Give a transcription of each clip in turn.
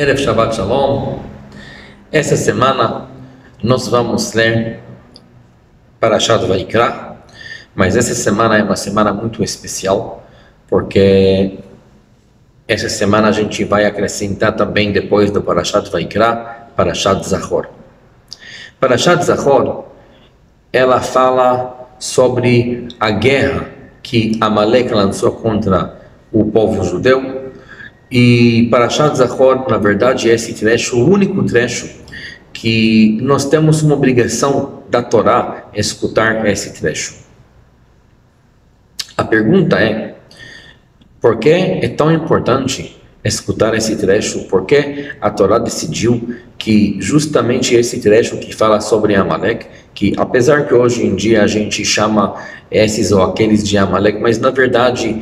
Erev Shabbat Shalom. Essa semana nós vamos ler Parashat Vaikra, mas essa semana é uma semana muito especial, porque essa semana a gente vai acrescentar também, depois do Parashat Vaikra, Parashat Zachor. Parashat Zachor, ela fala sobre a guerra que Amalek lançou contra o povo judeu. E Parashat Zachor, na verdade, é esse trecho, o único trecho que nós temos uma obrigação da Torá escutar esse trecho. A pergunta é: por que é tão importante escutar esse trecho? Por que a Torá decidiu que justamente esse trecho que fala sobre Amalek, que apesar que hoje em dia a gente chama esses ou aqueles de Amalek, mas na verdade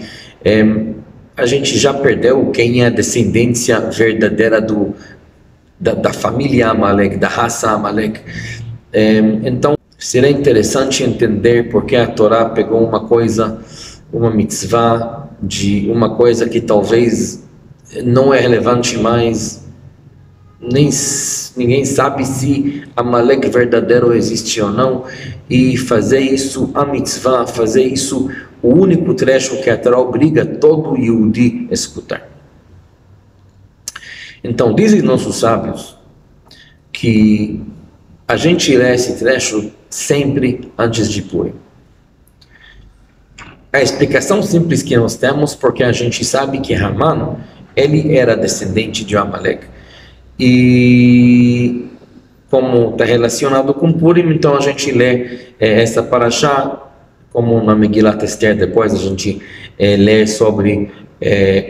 a gente já perdeu quem é a descendência verdadeira da família Amalek, da raça Amalek. Então, seria interessante entender por que a Torá pegou uma coisa, uma mitzvah, de uma coisa que talvez não é relevante mais, ninguém sabe se Amalek verdadeiro existe ou não, e fazer isso a mitzvah, fazer isso o único trecho que a Torá obriga todo Yehudi a escutar. Então, dizem nossos sábios que a gente lê esse trecho sempre antes de Purim. A explicação simples que nós temos, porque a gente sabe que Haman, ele era descendente de Amalek, e como está relacionado com Purim, então a gente lê essa parashá, como na Megilat Esther. Depois a gente lê sobre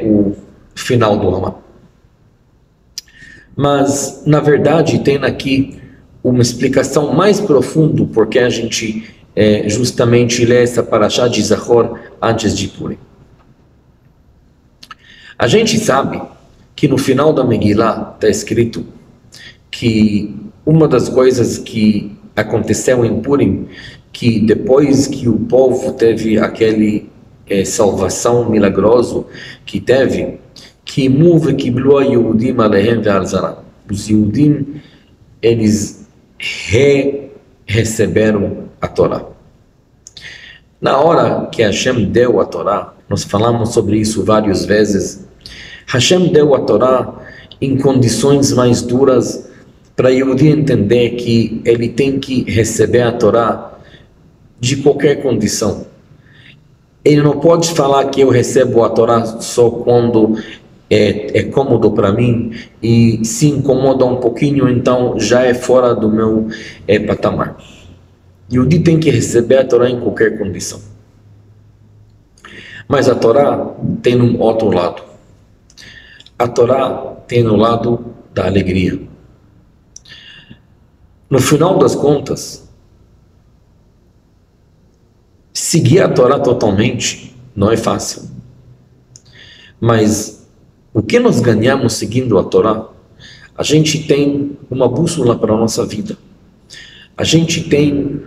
o final do Haman. Mas, na verdade, tem aqui uma explicação mais profunda porque a gente justamente lê essa parashá de Zachor antes de Purim. A gente sabe que no final da Megillah está escrito que uma das coisas que aconteceu em Purim, que depois que o povo teve aquele salvação milagroso que teve, que os Yehudim, eles receberam a Torá. Na hora que Hashem deu a Torá, nós falamos sobre isso várias vezes, Hashem deu a Torá em condições mais duras para Yehudi entender que ele tem que receber a Torá de qualquer condição. Ele não pode falar que eu recebo a Torá só quando é cômodo para mim, e se incomoda um pouquinho, então já é fora do meu patamar. Yehudi tem que receber a Torá em qualquer condição. Mas a Torá tem um outro lado. A Torá tem o lado da alegria. No final das contas, seguir a Torá totalmente não é fácil. Mas o que nós ganhamos seguindo a Torá? A gente tem uma bússola para a nossa vida. A gente tem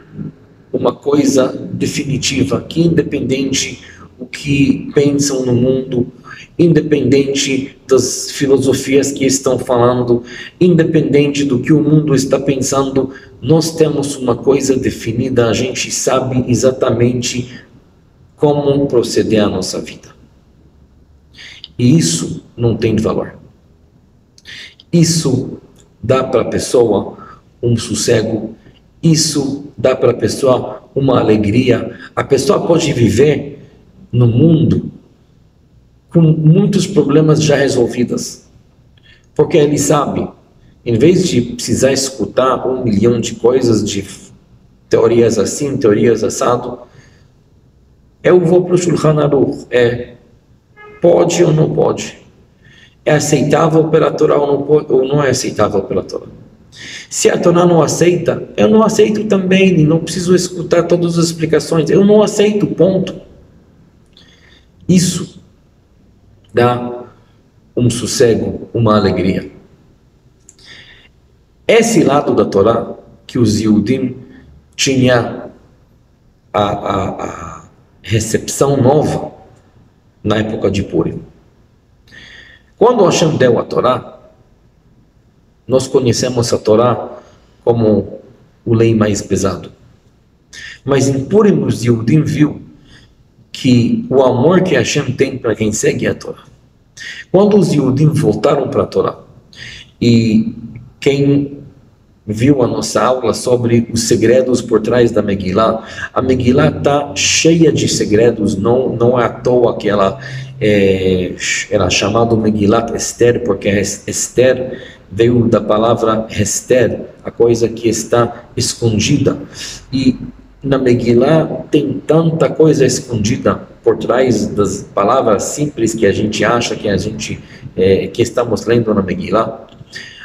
uma coisa definitiva que, independente o que pensam no mundo, independente das filosofias que estão falando, independente do que o mundo está pensando, nós temos uma coisa definida, a gente sabe exatamente como proceder a nossa vida. E isso não tem valor. Isso dá para a pessoa um sossego, isso dá para a pessoa uma alegria. A pessoa pode viver no mundo com muitos problemas já resolvidos, porque ele sabe, em vez de precisar escutar 1 milhão de coisas, de teorias assim, teorias assado, eu vou para o Shulchan Aruch, pode ou não pode? É aceitável pela Torá ou não é aceitável pela Torá? Se a Torá não aceita, eu não aceito também, e não preciso escutar todas as explicações, eu não aceito, ponto. Isso dá um sossego, uma alegria. Esse lado da Torá, que os Yehudim tinham a recepção nova na época de Purim. Quando Hashem deu a Torá, nós conhecemos a Torá como o lei mais pesado. Mas em Purim, os Yehudim viu que o amor que Hashem tem para quem segue a Torá. Quando os Yehudim voltaram para a Torá, e quem viu a nossa aula sobre os segredos por trás da Megillah, a Megillah está cheia de segredos, não é à toa que ela era chamada Megillat Esther, porque Esther veio da palavra Hester, a coisa que está escondida. E na Megillah tem tanta coisa escondida por trás das palavras simples que a gente acha que estamos lendo na Megillah.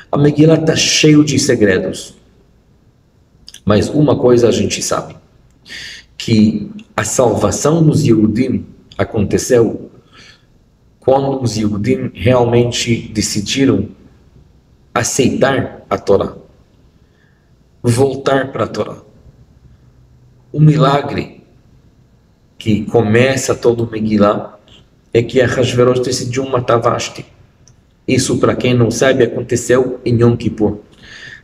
A Megillah está cheio de segredos. Mas uma coisa a gente sabe, que a salvação dos Yehudim aconteceu quando os Yehudim realmente decidiram aceitar a Torá, voltar para a Torá. O milagre que começa todo o Megillah é que Ahasverosh decidiu matar Vashti. Isso, para quem não sabe, aconteceu em Yom Kippur.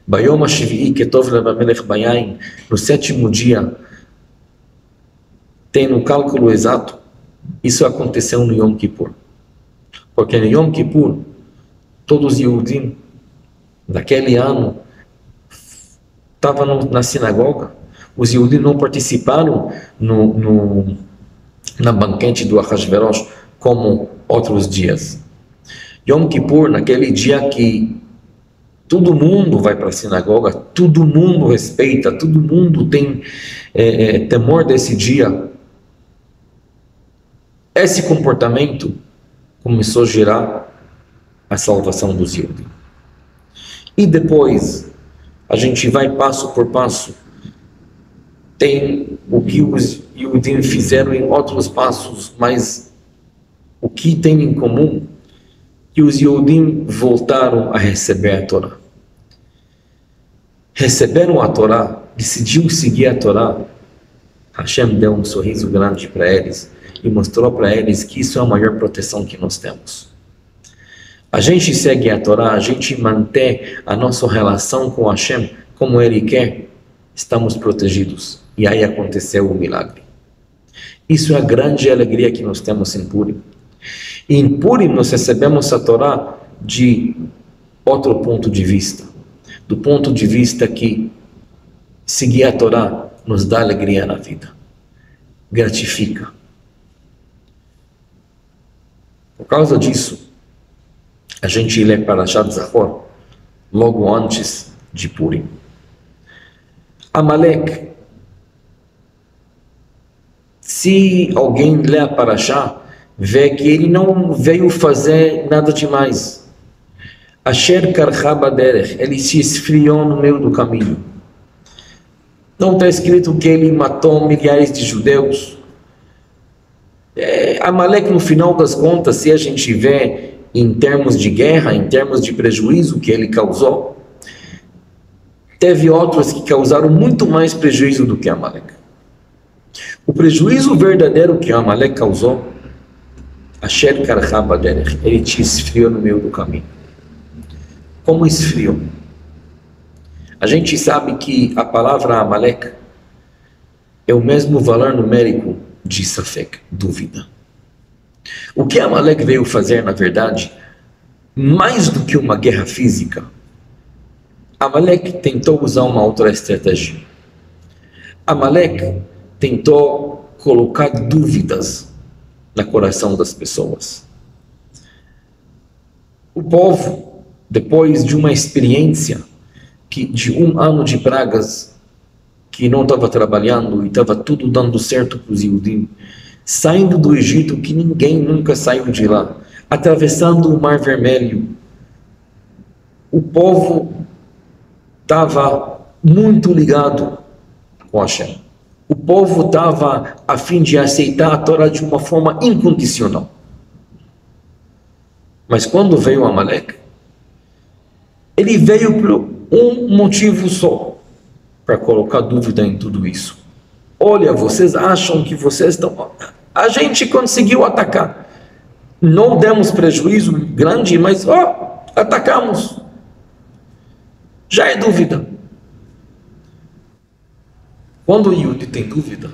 Bayom HaShvi'i Ketov LaMelech Bayain, no 7º dia, tem no cálculo exato, isso aconteceu no Yom Kippur. Porque no Yom Kippur, todos os Yehudim daquele ano estavam na sinagoga. Os Yehudim não participaram na banquete do Ahasverosh como outros dias. Yom Kippur, naquele dia que todo mundo vai para a sinagoga, todo mundo respeita, todo mundo tem temor desse dia. Esse comportamento começou a gerar a salvação dos Yehudim. E depois, a gente vai passo por passo, tem o que os Yehudim fizeram em outros passos, mas o que tem em comum? Que os Yehudim voltaram a receber a Torá. Receberam a Torá, decidiram seguir a Torá. Hashem deu um sorriso grande para eles e mostrou para eles que isso é a maior proteção que nós temos. A gente segue a Torá, a gente mantém a nossa relação com Hashem como Ele quer, estamos protegidos. E aí aconteceu o milagre. Isso é a grande alegria que nós temos em Purim. E em Purim nós recebemos a Torá de outro ponto de vista. Do ponto de vista que seguir a Torá nos dá alegria na vida. Gratifica. Por causa disso, a gente lê Parashat Zachor logo antes de Purim. Amalek. Se alguém lê a Parashá, vê que ele não veio fazer nada demais. Asher karcha baderech, ele se esfriou no meio do caminho. Não está escrito que ele matou milhares de judeus. Amalek, no final das contas, se a gente vê em termos de guerra, em termos de prejuízo que ele causou, teve outros que causaram muito mais prejuízo do que Amalek. O prejuízo verdadeiro que Amalek causou, Asher karcha baderech, ele te esfriou no meio do caminho. Como esfriou? A gente sabe que a palavra Amalek é o mesmo valor numérico de Safek, dúvida. O que Amalek veio fazer, na verdade, mais do que uma guerra física, Amalek tentou usar uma outra estratégia. Amalek tentou colocar dúvidas no coração das pessoas. O povo, depois de uma experiência de 1 ano de pragas, que não estava trabalhando e estava tudo dando certo para os Yehudim, saindo do Egito, que ninguém nunca saiu de lá, atravessando o Mar Vermelho, o povo estava muito ligado com Hashem. O povo estava a fim de aceitar a Torá de uma forma incondicional. Mas quando veio Amalek, ele veio por um motivo só, para colocar dúvida em tudo isso. Olha, vocês acham que vocês estão... A gente conseguiu atacar. Não demos prejuízo grande, mas atacamos. já é dúvida. Quando o Yehudi tem dúvida,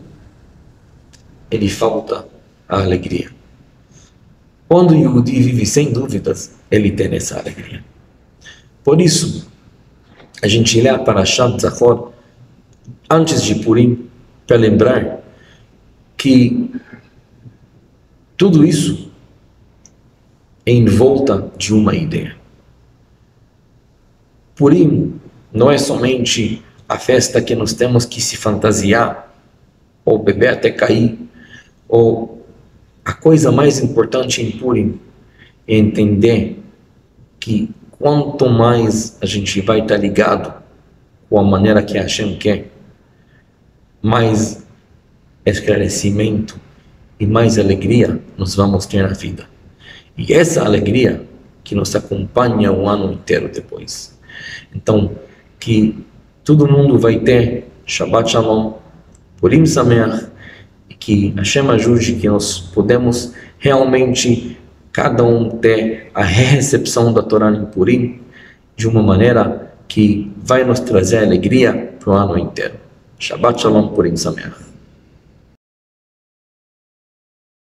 ele falta a alegria. Quando o Yehudi vive sem dúvidas, ele tem essa alegria. Por isso, a gente lê a Parashat Zachor antes de Purim, para lembrar que tudo isso é em volta de uma ideia. Purim não é somente a festa que nós temos que se fantasiar, ou beber até cair, ou a coisa mais importante em Purim é entender que quanto mais a gente vai estar ligado com a maneira que Hashem quer, mais esclarecimento e mais alegria nós vamos ter na vida. E essa alegria que nos acompanha o ano inteiro depois. Então, que todo mundo vai ter Shabbat Shalom, Purim Sameach, e que Hashem ajude que nós podemos realmente, cada um ter a recepção da Torá em Purim, de uma maneira que vai nos trazer alegria para o ano inteiro. Shabbat Shalom, Purim Sameach.